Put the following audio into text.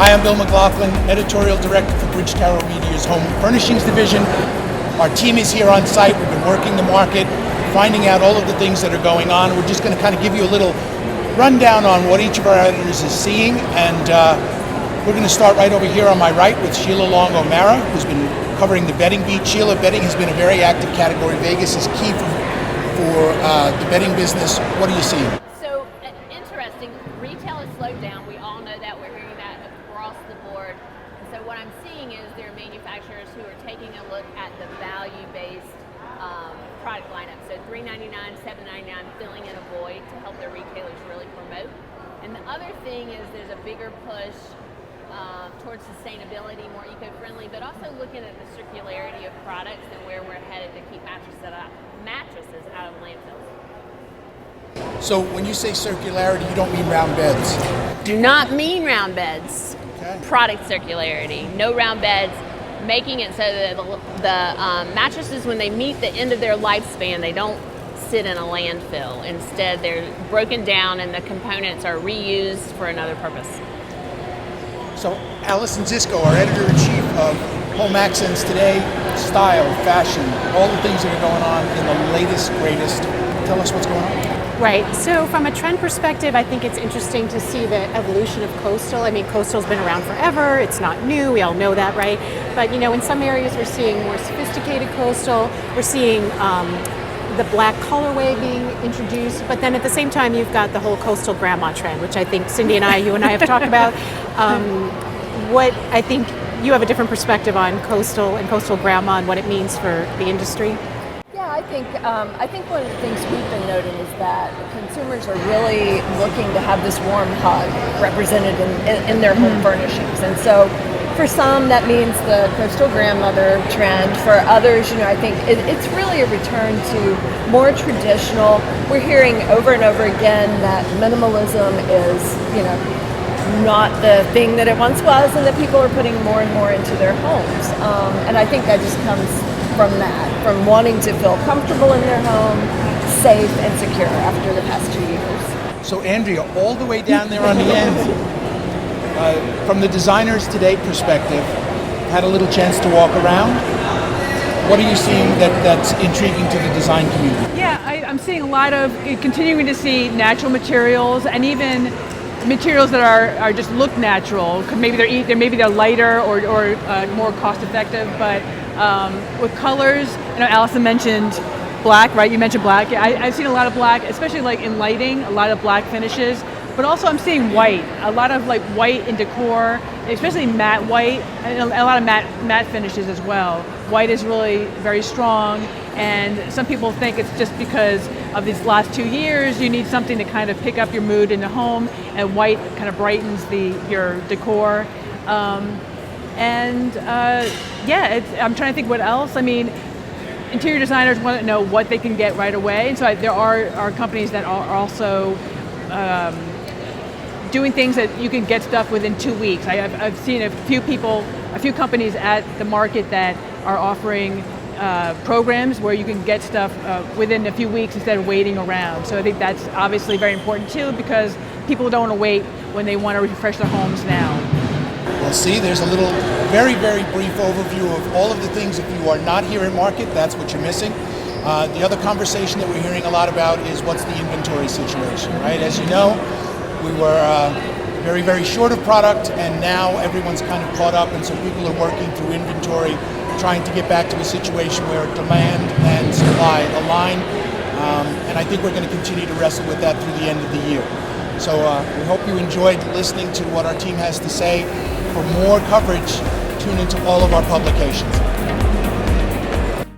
Hi, I'm Bill McLoughlin, Editorial Director for BridgeTower Media's Home Furnishings Division. Our team is here on site. We've been working the market, finding out all of the things that are going on. We're just going to kind of give you a little rundown on what each of our editors is seeing, and we're going to start right over here on my right with Sheila Long O'Mara, who's been covering the bedding beat. Sheila, bedding has been a very active category. Vegas is key for the bedding business. What are you seeing? So interesting. Retail has slowed down. We all know that. We're hearing that across the board. And so what I'm seeing is there are manufacturers who are taking a look at the value-based product lineup. So $3.99, $7.99, filling in a void to help their retailers really promote. And the other thing is there's a bigger push towards sustainability, more eco-friendly, but also looking at the circularity of products and where we're headed to keep mattresses out of landfills. So when you say circularity, you don't mean round beds? Do not mean round beds. Okay. Product circularity, no round beds, making it so that the mattresses, when they meet the end of their lifespan, they don't sit in a landfill. Instead, they're broken down and the components are reused for another purpose. So Allison Zisco, our editor-in-chief of Home Accents Today, style, fashion, all the things that are going on in the latest, greatest. Tell us what's going on. Right, so from a trend perspective, I think it's interesting to see the evolution of coastal. I mean, coastal's been around forever, it's not new, we all know that, right? But in some areas we're seeing more sophisticated coastal, we're seeing the black colorway being introduced, but then at the same time you've got the whole coastal grandma trend, which I think Cindy and you and I have talked about. What I think you have a different perspective on coastal and coastal grandma and what it means for the industry. Yeah, I think one of the things we've been noting is that consumers are really looking to have this warm hug represented in their home furnishings, and so for some that means the coastal grandmother trend. For others, I think it's really a return to more traditional. We're hearing over and over again that minimalism is, not the thing that it once was, and that people are putting more and more into their homes. And I think that just comes from that, from wanting to feel comfortable in their home, safe and secure after the past 2 years. So Andrea, all the way down there on the end, from the Designers Today perspective, had a little chance to walk around. What are you seeing that's intriguing to the design community? Yeah, I'm seeing continuing to see natural materials, and even materials that are just look natural. Maybe they're lighter or more cost effective, but with colors. Allison mentioned black, right? You mentioned black. I've seen a lot of black, especially like in lighting, a lot of black finishes. But also I'm seeing white, a lot of like white in decor, especially matte white, and a lot of matte finishes as well. White is really very strong, and some people think it's just because of these last 2 years, you need something to kind of pick up your mood in the home, and white kind of brightens your decor. I'm trying to think what else. I mean, interior designers want to know what they can get right away, and so there are companies that are also doing things that you can get stuff within 2 weeks. I've seen a few companies at the market that are offering programs where you can get stuff within a few weeks instead of waiting around. So I think that's obviously very important too, because people don't want to wait when they want to refresh their homes now. Well, see, there's a little very, very brief overview of all of the things. If you are not here in market, that's what you're missing. The other conversation that we're hearing a lot about is what's the inventory situation, right? As you know, we were very, very short of product, and now everyone's kind of caught up, and so people are working through inventory, trying to get back to a situation where demand and supply align, and I think we're going to continue to wrestle with that through the end of the year. So we hope you enjoyed listening to what our team has to say. For more coverage, tune into all of our publications.